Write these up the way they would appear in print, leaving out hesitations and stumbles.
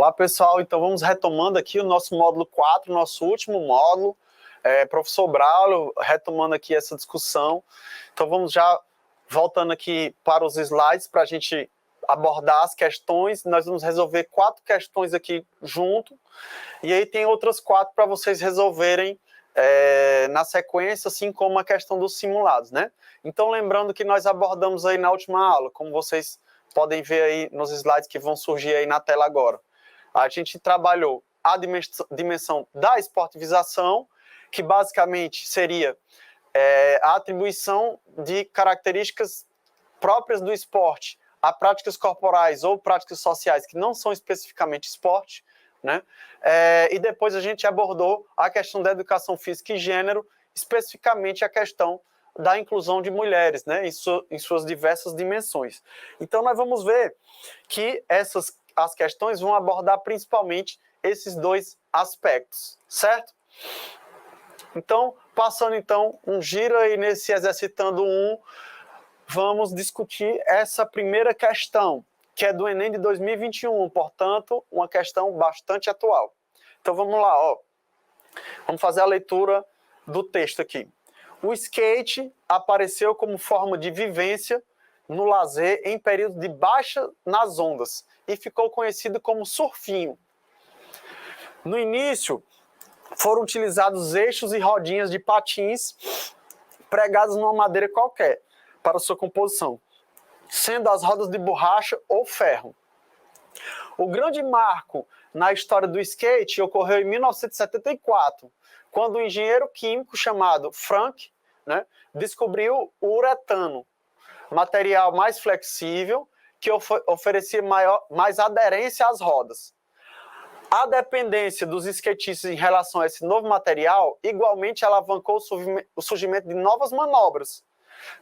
Olá, pessoal. Então, vamos retomando aqui o nosso módulo 4, nosso último módulo. Professor Braulio, retomando aqui essa discussão. Então, vamos já voltando aqui para os slides para a gente abordar as questões. Nós vamos resolver 4 questões aqui junto. E aí tem outras 4 para vocês resolverem na sequência, assim como a questão dos simulados, né? Então, lembrando que nós abordamos aí na última aula, como vocês podem ver aí nos slides que vão surgir aí na tela agora. A gente trabalhou a dimensão da esportivização, que basicamente seria a atribuição de características próprias do esporte a práticas corporais ou práticas sociais que não são especificamente esporte, né? E depois a gente abordou a questão da educação física e gênero, especificamente a questão da inclusão de mulheres, né, em suas diversas dimensões. Então, nós vamos ver que as questões vão abordar principalmente esses 2 aspectos, certo? Então, passando então um giro aí nesse exercitando 1, vamos discutir essa primeira questão, que é do Enem de 2021, portanto, uma questão bastante atual. Então, vamos lá, ó. Vamos fazer a leitura do texto aqui. O skate apareceu como forma de vivência no lazer em período de baixa nas ondas e ficou conhecido como surfinho. No início, foram utilizados eixos e rodinhas de patins pregados numa madeira qualquer para sua composição, sendo as rodas de borracha ou ferro. O grande marco na história do skate ocorreu em 1974, quando um engenheiro químico chamado Frank, né, descobriu o uretano, material mais flexível que oferecia mais aderência às rodas. A dependência dos skatistas em relação a esse novo material igualmente alavancou o surgimento de novas manobras,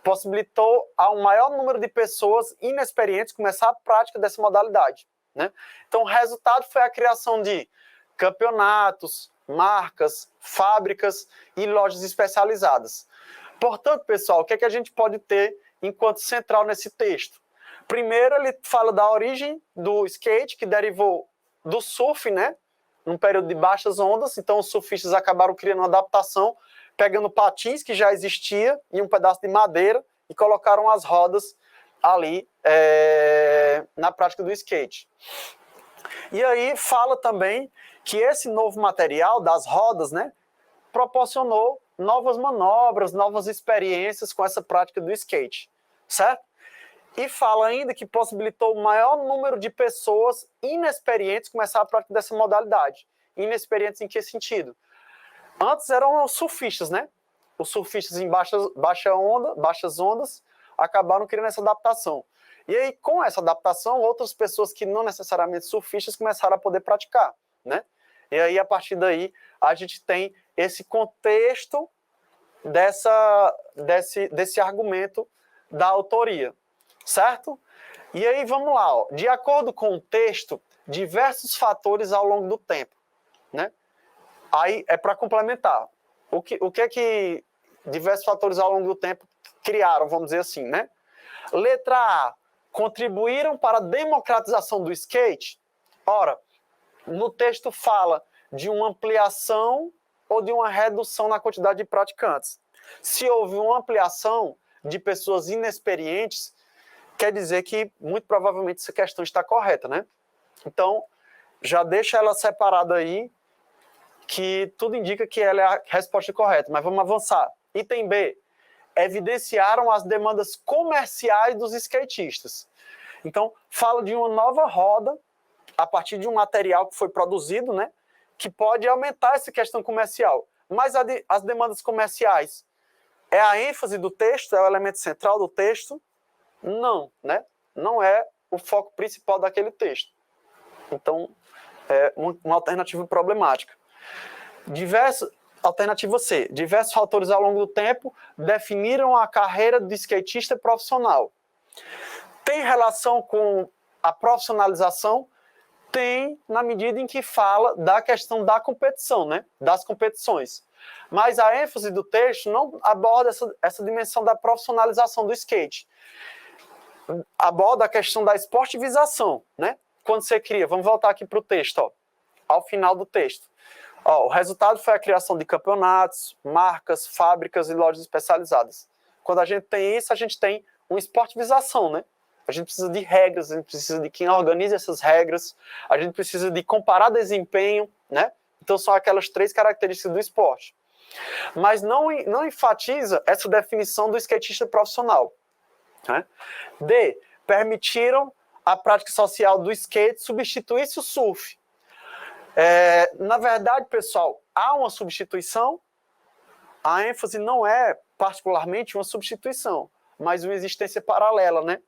possibilitou a um maior número de pessoas inexperientes começar a prática dessa modalidade, né? Então, o resultado foi a criação de campeonatos, marcas, fábricas e lojas especializadas. Portanto, pessoal, o que é que a gente pode ter enquanto central nesse texto? Primeiro, ele fala da origem do skate, que derivou do surf, né? Num período de baixas ondas. Então, os surfistas acabaram criando uma adaptação, pegando patins que já existia e um pedaço de madeira e colocaram as rodas ali na prática do skate. E aí fala também que esse novo material das rodas, né, proporcionou novas manobras, novas experiências com essa prática do skate, certo? E fala ainda que possibilitou o maior número de pessoas inexperientes começar a prática dessa modalidade. Inexperientes em que sentido? Antes eram os surfistas, né? Os surfistas em baixas ondas acabaram criando essa adaptação. E aí, com essa adaptação, outras pessoas que não necessariamente surfistas começaram a poder praticar, né? E aí, a partir daí, a gente tem esse contexto desse argumento da autoria, certo? E aí, vamos lá, ó. De acordo com o texto, diversos fatores ao longo do tempo, né? Aí é para complementar. O que é que diversos fatores ao longo do tempo criaram, vamos dizer assim, né? Letra A, contribuíram para a democratização do skate? Ora, no texto fala de uma ampliação ou de uma redução na quantidade de praticantes. Se houve uma ampliação de pessoas inexperientes, quer dizer que muito provavelmente essa questão está correta, né? Então, já deixa ela separada aí, que tudo indica que ela é a resposta correta, mas vamos avançar. Item B, evidenciaram as demandas comerciais dos skatistas. Então, fala de uma nova roda, a partir de um material que foi produzido, né, que pode aumentar essa questão comercial. Mas as demandas comerciais é a ênfase do texto, é o elemento central do texto? Não, né? Não é o foco principal daquele texto. Então, é uma alternativa problemática. Alternativa C. Diversos fatores ao longo do tempo definiram a carreira de skatista profissional. Tem relação com a profissionalização? Tem, na medida em que fala da questão da competição, né? Das competições. Mas a ênfase do texto não aborda essa dimensão da profissionalização do skate. Aborda a questão da esportivização, né? quando você cria, vamos voltar aqui para o texto, ó, ao final do texto. Ó, o resultado foi a criação de campeonatos, marcas, fábricas e lojas especializadas. Quando a gente tem isso, a gente tem uma esportivização, né? A gente precisa de regras, a gente precisa de quem organiza essas regras, a gente precisa de comparar desempenho, né? Então são aquelas 3 características do esporte. Mas não enfatiza essa definição do skatista profissional. Né? D. Permitiram a prática social do skate substituísse o surf. Na verdade, pessoal, há uma substituição. A ênfase não é particularmente uma substituição, mas uma existência paralela, né?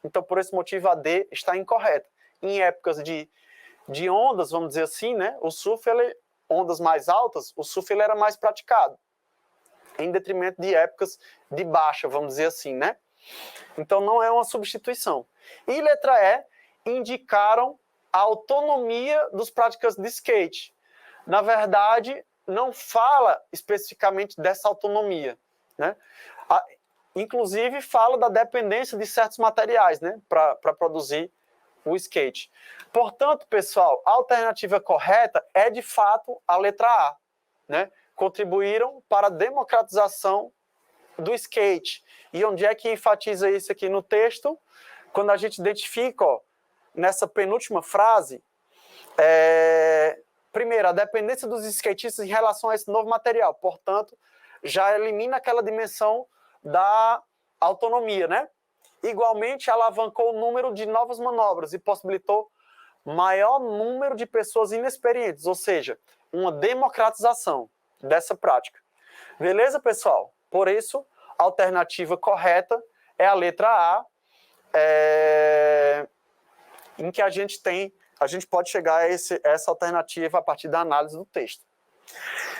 Então, por esse motivo, a D está incorreta. Em épocas de ondas, vamos dizer assim, né? O surf, ondas mais altas, o surf ele era mais praticado, em detrimento de épocas de baixa, vamos dizer assim, né? Então, não é uma substituição. E letra E, indicaram a autonomia dos praticantes de skate. Na verdade, não fala especificamente dessa autonomia, né? Inclusive, fala da dependência de certos materiais, né, para produzir o skate. Portanto, pessoal, a alternativa correta é, de fato, a letra A, né? Contribuíram para a democratização do skate. E onde é que enfatiza isso aqui no texto? Quando a gente identifica, ó, nessa penúltima frase, primeiro, a dependência dos skatistas em relação a esse novo material. Portanto, já elimina aquela dimensão da autonomia, né? Igualmente, alavancou o número de novas manobras e possibilitou maior número de pessoas inexperientes, ou seja, uma democratização dessa prática. Beleza, pessoal? Por isso, a alternativa correta é a letra A, em que a gente pode chegar a essa alternativa a partir da análise do texto.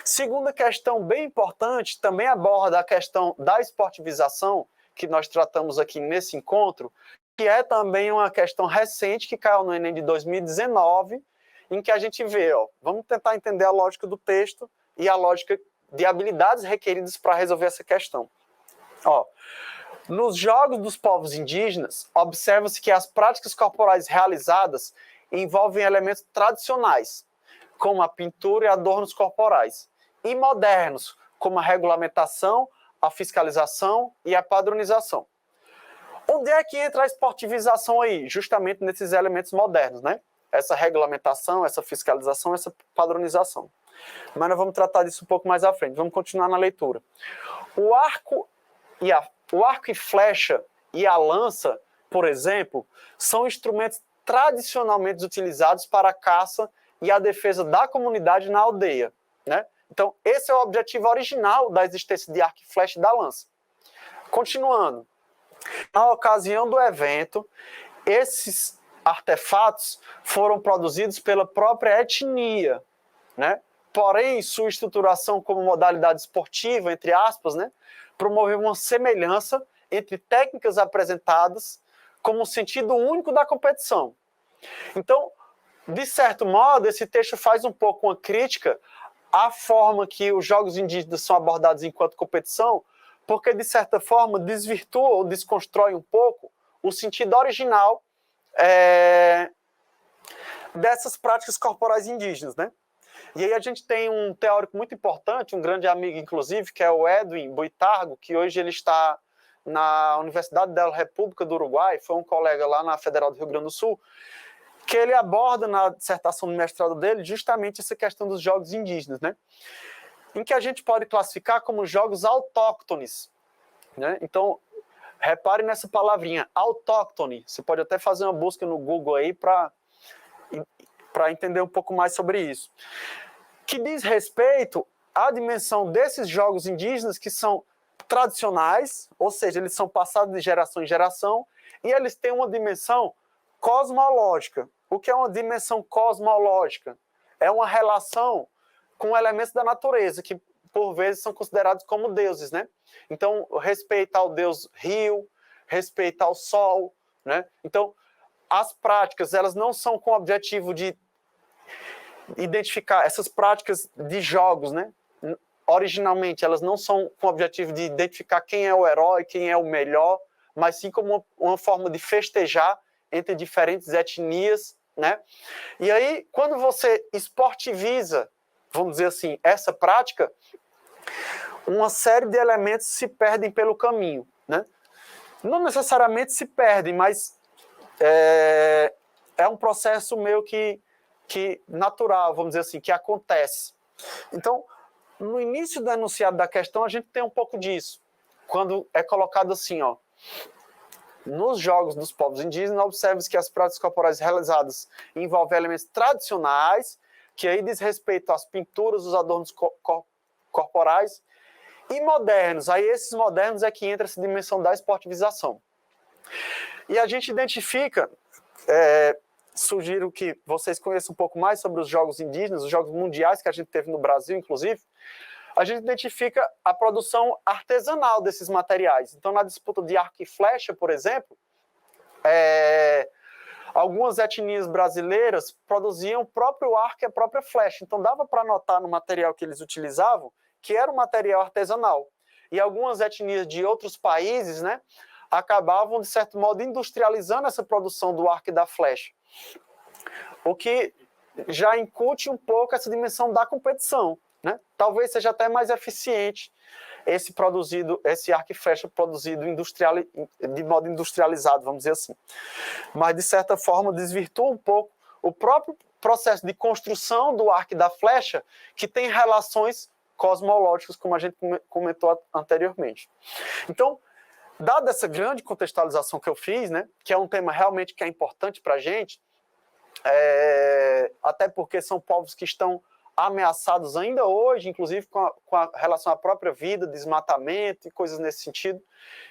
Segunda questão bem importante, também aborda a questão da esportivização, que nós tratamos aqui nesse encontro, que é também uma questão recente que caiu no Enem de 2019, em que a gente vê, ó, vamos tentar entender a lógica do texto e a lógica de habilidades requeridas para resolver essa questão. Ó, nos jogos dos povos indígenas, observa-se que as práticas corporais realizadas envolvem elementos tradicionais, como a pintura e adornos corporais, e modernos, como a regulamentação, a fiscalização e a padronização. Onde é que entra a esportivização aí? Justamente nesses elementos modernos, né? Essa regulamentação, essa fiscalização, essa padronização. Mas nós vamos tratar disso um pouco mais à frente. Vamos continuar na leitura. O arco e flecha e a lança, por exemplo, são instrumentos tradicionalmente utilizados para a caça e a defesa da comunidade na aldeia, né? Então, esse é o objetivo original da existência de arco e flecha e da lança. Continuando. Na ocasião do evento, esses artefatos foram produzidos pela própria etnia, né? Porém, sua estruturação como modalidade esportiva, entre aspas, né, promoveu uma semelhança entre técnicas apresentadas como um sentido único da competição. Então, de certo modo, esse texto faz um pouco uma crítica à forma que os jogos indígenas são abordados enquanto competição, porque, de certa forma, desvirtua ou desconstrói um pouco o sentido original dessas práticas corporais indígenas, né? E aí a gente tem um teórico muito importante, um grande amigo, inclusive, que é o Edwin Buitargo, que hoje ele está na Universidade da República do Uruguai, foi um colega lá na Federal do Rio Grande do Sul, que ele aborda na dissertação do mestrado dele justamente essa questão dos jogos indígenas, né? Em que a gente pode classificar como jogos autóctones, né? Então, repare nessa palavrinha, autóctone. Você pode até fazer uma busca no Google aí para entender um pouco mais sobre isso. Que diz respeito à dimensão desses jogos indígenas que são tradicionais, ou seja, eles são passados de geração em geração, e eles têm uma dimensão cosmológica. O que é uma dimensão cosmológica? É uma relação com elementos da natureza, que por vezes são considerados como deuses, né? Então, respeito ao deus rio, respeito ao sol, né? Então, as práticas, elas não são com o objetivo de identificar essas práticas de jogos, né? Originalmente, elas não são com o objetivo de identificar quem é o herói, quem é o melhor, mas sim como uma forma de festejar entre diferentes etnias né? E aí, quando você esportiviza, vamos dizer assim, essa prática, uma série de elementos se perdem pelo caminho, né? Não necessariamente se perdem, mas é um processo meio que natural, vamos dizer assim, que acontece. Então, no início do enunciado da questão, a gente tem um pouco disso. Quando é colocado assim, ó, nos jogos dos povos indígenas, observe-se que as práticas corporais realizadas envolvem elementos tradicionais, que aí diz respeito às pinturas, os adornos corporais, e modernos. Aí esses modernos é que entra essa dimensão da esportivização. E a gente identifica, sugiro que vocês conheçam um pouco mais sobre os jogos indígenas, os jogos mundiais que a gente teve no Brasil, inclusive, a gente identifica a produção artesanal desses materiais. Então, na disputa de arco e flecha, por exemplo, algumas etnias brasileiras produziam o próprio arco e a própria flecha. Então, dava para notar no material que eles utilizavam que era um material artesanal. E algumas etnias de outros países, né, acabavam, de certo modo, industrializando essa produção do arco e da flecha. O que já incute um pouco essa dimensão da competição, né? Talvez seja até mais eficiente esse arco e flecha produzido de modo industrializado, vamos dizer assim. Mas, de certa forma, desvirtua um pouco o próprio processo de construção do arco e da flecha, que tem relações cosmológicas, como a gente comentou anteriormente. Então, dada essa grande contextualização que eu fiz, né, que é um tema realmente que é importante para a gente, até porque são povos que estão ameaçados ainda hoje, inclusive com a relação à própria vida, desmatamento e coisas nesse sentido,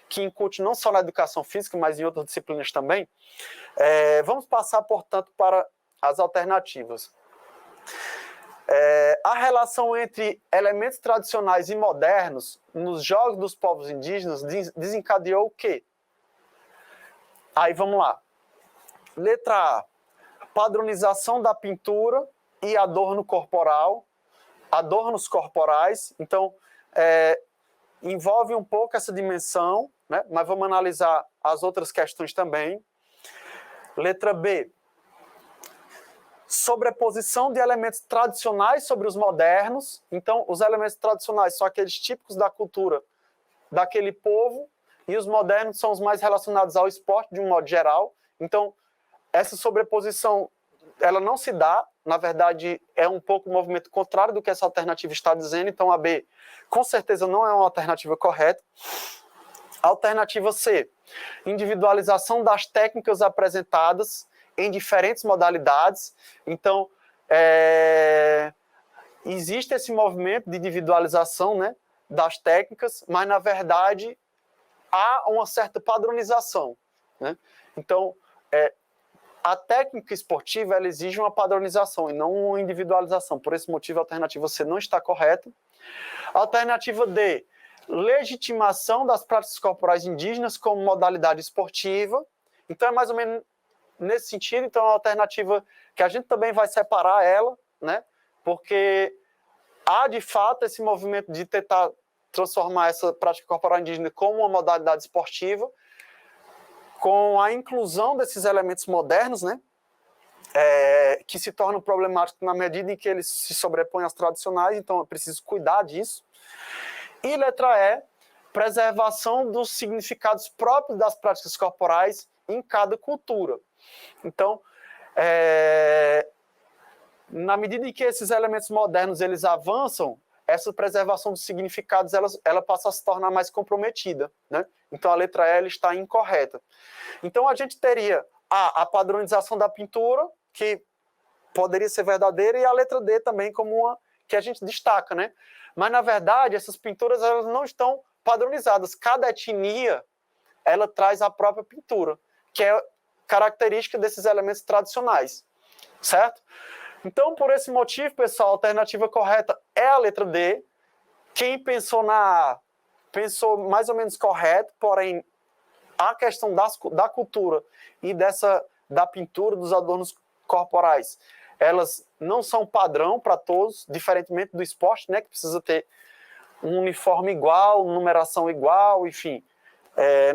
que incute não só na educação física, mas em outras disciplinas também. Vamos passar, portanto, para as alternativas. A relação entre elementos tradicionais e modernos nos jogos dos povos indígenas desencadeou o quê? Aí vamos lá. Letra A, padronização da pintura e adorno corporal, adornos corporais. Então, envolve um pouco essa dimensão, né? Mas vamos analisar as outras questões também. Letra B, sobreposição de elementos tradicionais sobre os modernos. Então, os elementos tradicionais são aqueles típicos da cultura daquele povo, e os modernos são os mais relacionados ao esporte, de um modo geral. Então, essa sobreposição, ela não se dá, na verdade, é um pouco o movimento contrário do que essa alternativa está dizendo. Então, a B, com certeza, não é uma alternativa correta. Alternativa C, individualização das técnicas apresentadas em diferentes modalidades. Então, existe esse movimento de individualização, né, das técnicas, mas, na verdade, há uma certa padronização, né? Então, a técnica esportiva, ela exige uma padronização e não uma individualização. Por esse motivo, a alternativa C não está correta. Alternativa D, legitimação das práticas corporais indígenas como modalidade esportiva. Então, é mais ou menos nesse sentido. Então, é uma alternativa que a gente também vai separar ela, né? Porque há, de fato, esse movimento de tentar transformar essa prática corporal indígena como uma modalidade esportiva, com a inclusão desses elementos modernos, né? Que se tornam problemáticos na medida em que eles se sobrepõem às tradicionais. Então, é preciso cuidar disso. E letra E, preservação dos significados próprios das práticas corporais em cada cultura. Então, na medida em que esses elementos modernos eles avançam, essa preservação dos significados ela passa a se tornar mais comprometida, né? Então, a letra E está incorreta. Então, a gente teria a padronização da pintura, que poderia ser verdadeira, e a letra D também como uma que a gente destaca, né? Mas, na verdade, essas pinturas elas não estão padronizadas. Cada etnia, ela traz a própria pintura, que é característica desses elementos tradicionais, certo? Então, por esse motivo, pessoal, a alternativa correta é a letra D. Quem pensou na A, pensou mais ou menos correto, porém, a questão da cultura e da pintura, dos adornos corporais, elas não são padrão para todos, diferentemente do esporte, né, que precisa ter um uniforme igual, numeração igual, enfim.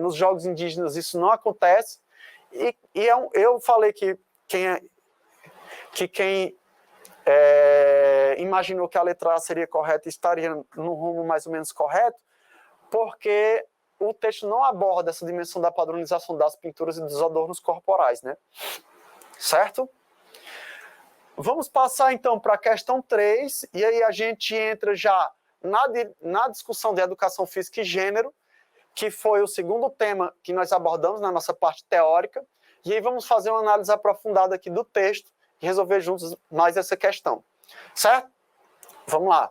Nos jogos indígenas isso não acontece. Eu falei que que quem imaginou que a letra A seria correta estaria no rumo mais ou menos correto, porque o texto não aborda essa dimensão da padronização das pinturas e dos adornos corporais, né? Certo? Vamos passar então para a questão 3, e aí a gente entra já na discussão de educação física e gênero, que foi o segundo tema que nós abordamos na nossa parte teórica, e aí vamos fazer uma análise aprofundada aqui do texto e resolver juntos mais essa questão. Certo? Vamos lá.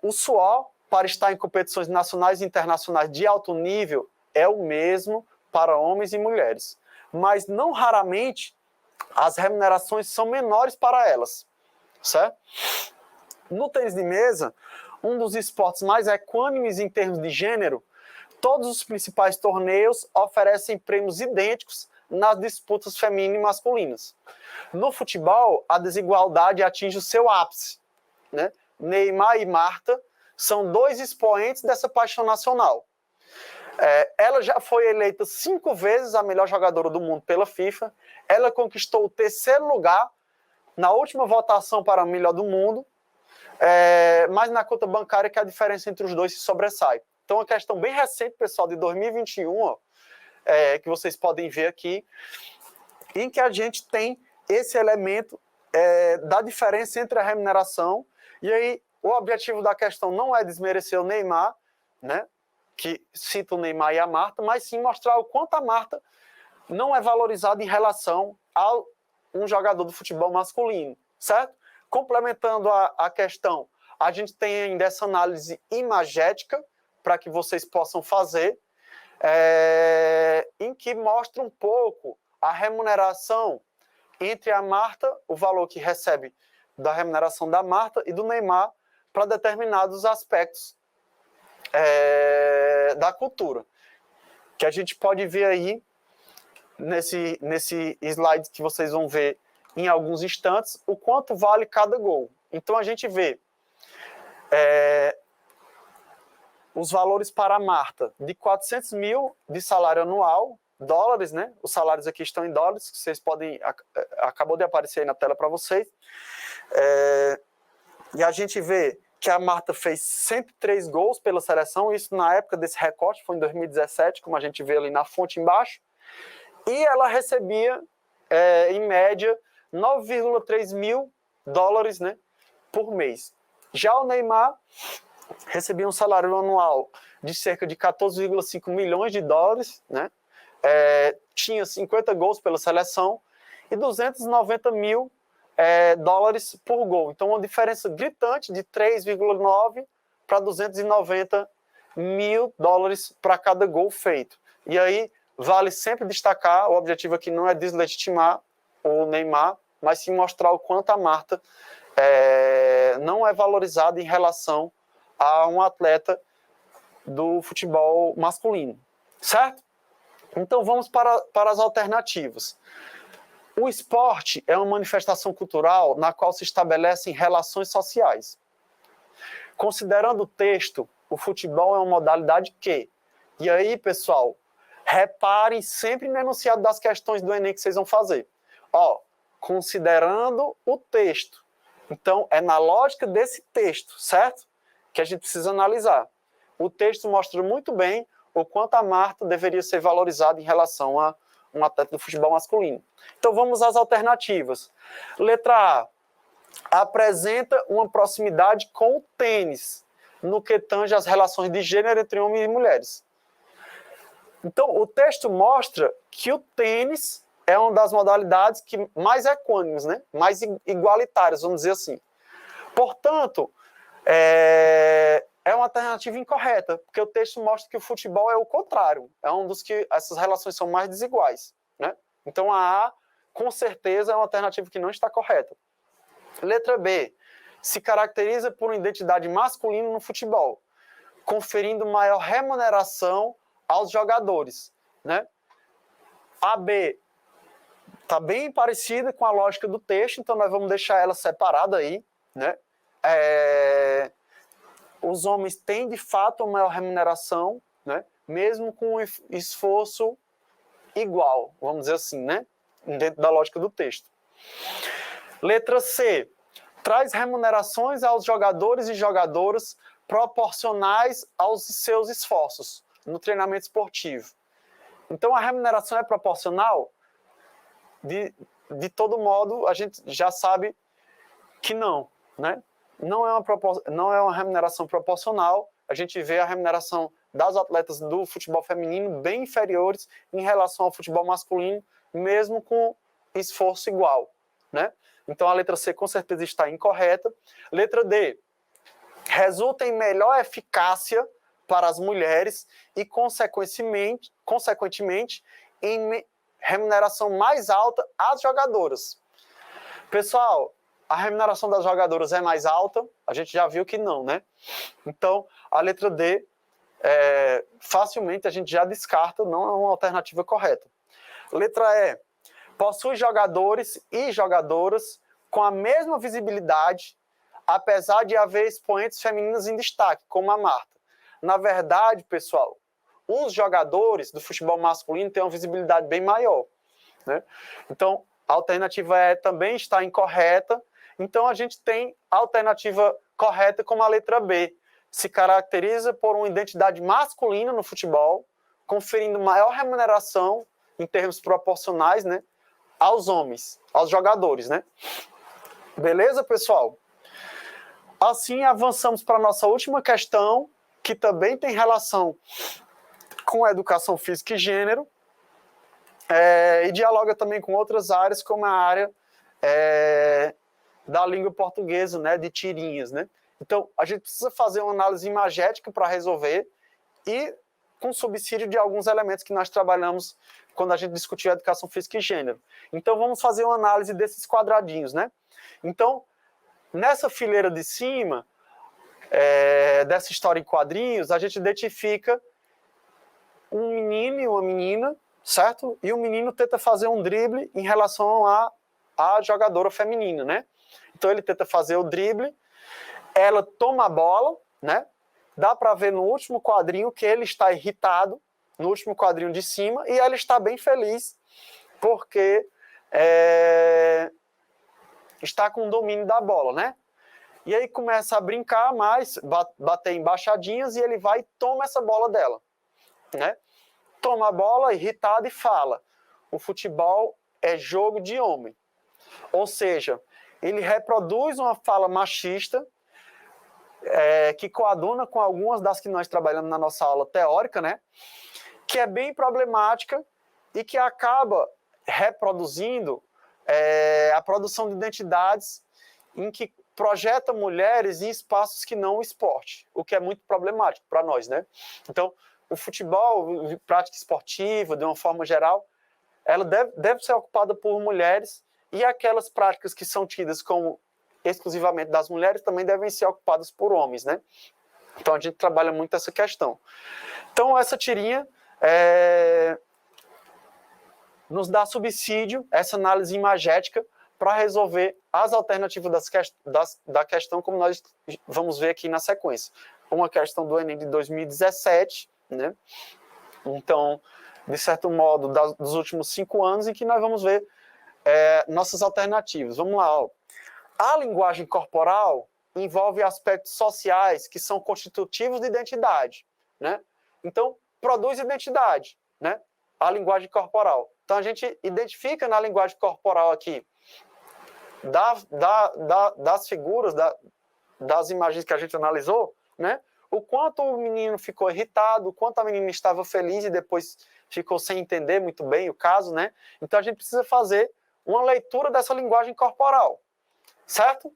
O suor para estar em competições nacionais e internacionais de alto nível é o mesmo para homens e mulheres, mas não raramente as remunerações são menores para elas, certo? No tênis de mesa, um dos esportes mais equânimes em termos de gênero, todos os principais torneios oferecem prêmios idênticos nas disputas femininas e masculinas. No futebol, a desigualdade atinge o seu ápice, né? Neymar e Marta são dois expoentes dessa paixão nacional. Ela já foi eleita 5 vezes a melhor jogadora do mundo pela FIFA. Ela conquistou o 3º lugar na última votação para a melhor do mundo, mas na conta bancária que a diferença entre os dois se sobressai. Então, uma questão bem recente, pessoal, de 2021, ó, que vocês podem ver aqui, em que a gente tem esse elemento da diferença entre a remuneração, e aí o objetivo da questão não é desmerecer o Neymar, né, que cita o Neymar e a Marta, mas sim mostrar o quanto a Marta não é valorizada em relação a um jogador do futebol masculino, certo? Complementando a questão, a gente tem ainda essa análise imagética para que vocês possam fazer, em que mostra um pouco a remuneração entre a Marta, o valor que recebe da remuneração da Marta e do Neymar para determinados aspectos da cultura. Que a gente pode ver aí nesse slide que vocês vão ver em alguns instantes, o quanto vale cada gol. Então a gente vê os valores para a Marta de 400 mil de salário anual, dólares, né? Os salários aqui estão em dólares, que vocês podem, acabou de aparecer aí na tela para vocês. E a gente vê que a Marta fez 103 gols pela seleção, isso na época desse recorte, foi em 2017, como a gente vê ali na fonte embaixo, e ela recebia, em média, 9,3 mil dólares, né, por mês. Já o Neymar recebia um salário anual de cerca de 14,5 milhões de dólares, né, tinha 50 gols pela seleção e 290 mil dólares por gol. Então, uma diferença gritante de 3,9 para 290 mil dólares para cada gol feito. E aí, vale sempre destacar, o objetivo aqui não é deslegitimar o Neymar, mas sim mostrar o quanto a Marta não é valorizada em relação a um atleta do futebol masculino. Certo? Então, vamos para as alternativas. O esporte é uma manifestação cultural na qual se estabelecem relações sociais. Considerando o texto, o futebol é uma modalidade que... E aí, pessoal, reparem sempre no enunciado das questões do Enem que vocês vão fazer. Considerando o texto. Então, é na lógica desse texto, certo? Que a gente precisa analisar. O texto mostra muito bem o quanto a Marta deveria ser valorizada em relação a um atleta do futebol masculino. Então vamos às alternativas. Letra A. Apresenta uma proximidade com o tênis, no que tange as relações de gênero entre homens e mulheres. Então o texto mostra que o tênis é uma das modalidades que mais equânimes, né? Mais igualitárias, vamos dizer assim. Portanto, é uma alternativa incorreta, porque o texto mostra que o futebol é o contrário, é um dos que essas relações são mais desiguais, né? Então a A, com certeza, é uma alternativa que não está correta. Letra B, se caracteriza por uma identidade masculina no futebol, conferindo maior remuneração aos jogadores, né? A B está bem parecida com a lógica do texto, então nós vamos deixar ela separada aí, né? Os homens têm, de fato, uma maior remuneração, né? Mesmo com um esforço igual, vamos dizer assim, né? Dentro da lógica do texto. Letra C, traz remunerações aos jogadores e jogadoras proporcionais aos seus esforços no treinamento esportivo. Então, a remuneração é proporcional? De todo modo, a gente já sabe que não, né? Não é uma remuneração proporcional. A gente vê a remuneração das atletas do futebol feminino bem inferiores em relação ao futebol masculino, mesmo com esforço igual, né? Então, a letra C com certeza está incorreta. Letra D, resulta em melhor eficácia para as mulheres e, consequentemente em remuneração mais alta às jogadoras. Pessoal, a remuneração das jogadoras é mais alta? A gente já viu que não, né? Então, a letra D, facilmente a gente já descarta, não é uma alternativa correta. Letra E, possui jogadores e jogadoras com a mesma visibilidade, apesar de haver expoentes femininas em destaque, como a Marta. Na verdade, pessoal, os jogadores do futebol masculino têm uma visibilidade bem maior, né? Então, a alternativa E também está incorreta. Então, a gente tem a alternativa correta como a letra B. Se caracteriza por uma identidade masculina no futebol, conferindo maior remuneração em termos proporcionais, né, aos homens, aos jogadores, né? Beleza, pessoal? Assim, avançamos para a nossa última questão, que também tem relação com a educação física e gênero, e dialoga também com outras áreas, como a área da língua portuguesa, né, de tirinhas, né? Então, a gente precisa fazer uma análise imagética para resolver e com subsídio de alguns elementos que nós trabalhamos quando a gente discutiu a educação física e gênero. Então, vamos fazer uma análise desses quadradinhos, né? Então, nessa fileira de cima, dessa história em quadrinhos, a gente identifica um menino e uma menina, certo? E o menino tenta fazer um drible em relação à jogadora feminina, né? Então, ele tenta fazer o drible, ela toma a bola, né? Dá para ver no último quadrinho que ele está irritado, no último quadrinho de cima, e ela está bem feliz, porque está com o domínio da bola, né? E aí começa a brincar mais, bater embaixadinhas, e ele vai e toma essa bola dela, né? Toma a bola, irritado, e fala: o futebol é jogo de homem. Ou seja, ele reproduz uma fala machista, que coaduna com algumas das que nós trabalhamos na nossa aula teórica, né? Que é bem problemática e que acaba reproduzindo a produção de identidades em que projeta mulheres em espaços que não o esporte, o que é muito problemático para nós, né? Então, o futebol, prática esportiva, de uma forma geral, ela deve ser ocupada por mulheres, e aquelas práticas que são tidas como exclusivamente das mulheres também devem ser ocupadas por homens, né? Então, a gente trabalha muito essa questão. Então, essa tirinha nos dá subsídio, essa análise imagética, para resolver as alternativas da questão, como nós vamos ver aqui na sequência. Uma questão do Enem de 2017, né? Então, de certo modo, dos últimos 5 anos, em que nós vamos ver nossas alternativas. Vamos lá, ó. A linguagem corporal envolve aspectos sociais que são constitutivos de identidade, né? Então, produz identidade, né? A linguagem corporal. Então, a gente identifica na linguagem corporal aqui, das figuras, das imagens que a gente analisou, né? O quanto o menino ficou irritado, o quanto a menina estava feliz e depois ficou sem entender muito bem o caso, né? Então, a gente precisa fazer uma leitura dessa linguagem corporal, certo?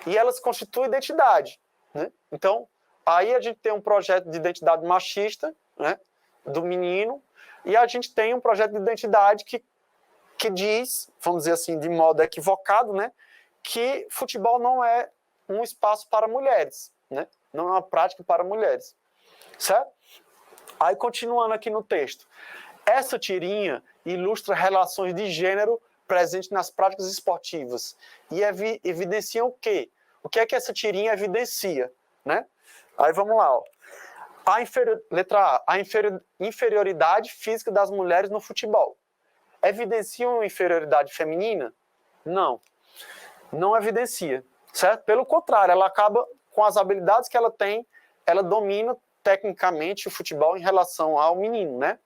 E elas constituem identidade, né? Então, aí a gente tem um projeto de identidade machista, né, do menino, e a gente tem um projeto de identidade que diz, vamos dizer assim, de modo equivocado, né, que futebol não é um espaço para mulheres, né? Não é uma prática para mulheres, certo? Aí, continuando aqui no texto, essa tirinha ilustra relações de gênero presentes nas práticas esportivas e evidencia o quê? O que é que essa tirinha evidencia, né? Aí vamos lá, ó. Letra A, a inferioridade física das mulheres no futebol. Evidencia uma inferioridade feminina? Não. não evidencia, certo? Pelo contrário, ela acaba, com as habilidades que ela tem, ela domina tecnicamente o futebol em relação ao menino, né?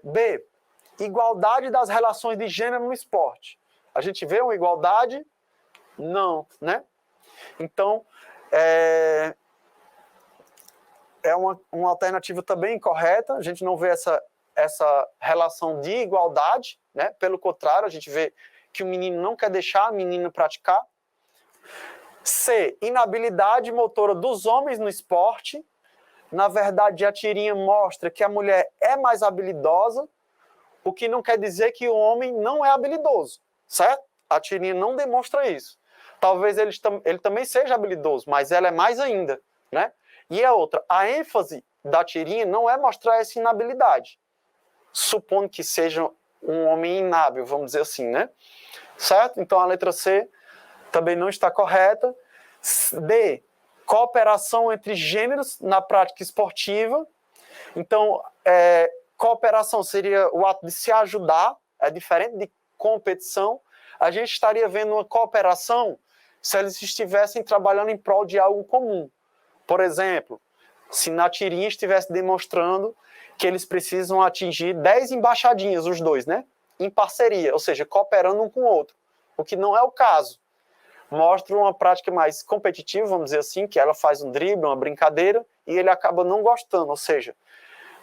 B, igualdade das relações de gênero no esporte. A gente vê uma igualdade? Não, né? Então, é uma alternativa também incorreta, a gente não vê essa relação de igualdade, né? Pelo contrário, a gente vê que o menino não quer deixar a menina praticar. C, inabilidade motora dos homens no esporte. Na verdade, a tirinha mostra que a mulher é mais habilidosa, o que não quer dizer que o homem não é habilidoso, certo? A tirinha não demonstra isso. Talvez ele também seja habilidoso, mas ela é mais ainda, né? E a outra, a ênfase da tirinha não é mostrar essa inabilidade, supondo que seja um homem inábil, vamos dizer assim, né? Certo? Então a letra C também não está correta. D, cooperação entre gêneros na prática esportiva. Então, cooperação seria o ato de se ajudar, é diferente de competição. A gente estaria vendo uma cooperação se eles estivessem trabalhando em prol de algo comum. Por exemplo, se na tirinha estivesse demonstrando que eles precisam atingir 10 embaixadinhas, os dois, né? Em parceria, ou seja, cooperando um com o outro. O que não é o caso. Mostra uma prática mais competitiva, vamos dizer assim, que ela faz um drible, uma brincadeira, e ele acaba não gostando, ou seja,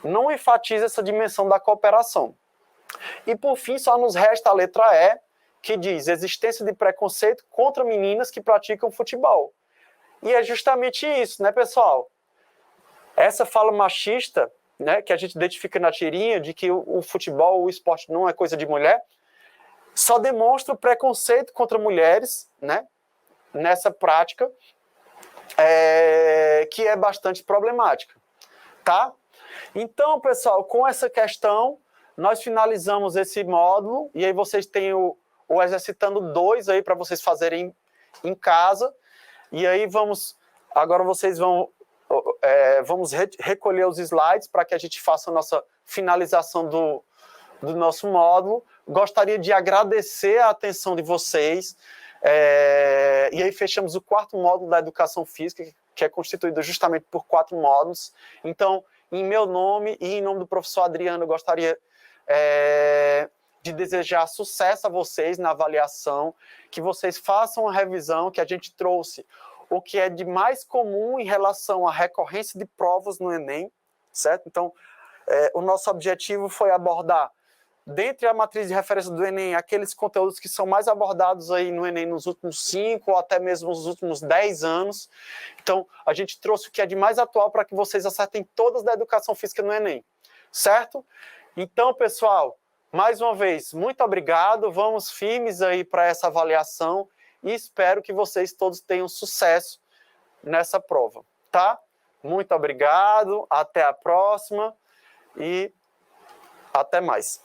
não enfatiza essa dimensão da cooperação. E por fim, só nos resta a letra E, que diz existência de preconceito contra meninas que praticam futebol. E é justamente isso, né, pessoal? Essa fala machista, né, que a gente identifica na tirinha, de que o futebol, o esporte não é coisa de mulher, só demonstra o preconceito contra mulheres, né, nessa prática, que é bastante problemática, tá? Então, pessoal, com essa questão, nós finalizamos esse módulo, e aí vocês têm o Exercitando 2 aí para vocês fazerem em casa, e aí agora vocês vamos recolher os slides para que a gente faça a nossa finalização do nosso módulo. Gostaria de agradecer a atenção de vocês, e aí fechamos o 4º módulo da Educação Física, que é constituído justamente por 4 módulos. Então, em meu nome e em nome do professor Adriano, eu gostaria de desejar sucesso a vocês na avaliação, que vocês façam a revisão, que a gente trouxe o que é de mais comum em relação à recorrência de provas no Enem, certo? Então, o nosso objetivo foi abordar, dentre a matriz de referência do Enem, aqueles conteúdos que são mais abordados aí no Enem nos últimos 5 ou até mesmo nos últimos 10 anos. Então, a gente trouxe o que é de mais atual para que vocês acertem todas da educação física no Enem, certo? Então, pessoal, mais uma vez, muito obrigado, vamos firmes aí para essa avaliação e espero que vocês todos tenham sucesso nessa prova, tá? Muito obrigado, até a próxima e até mais.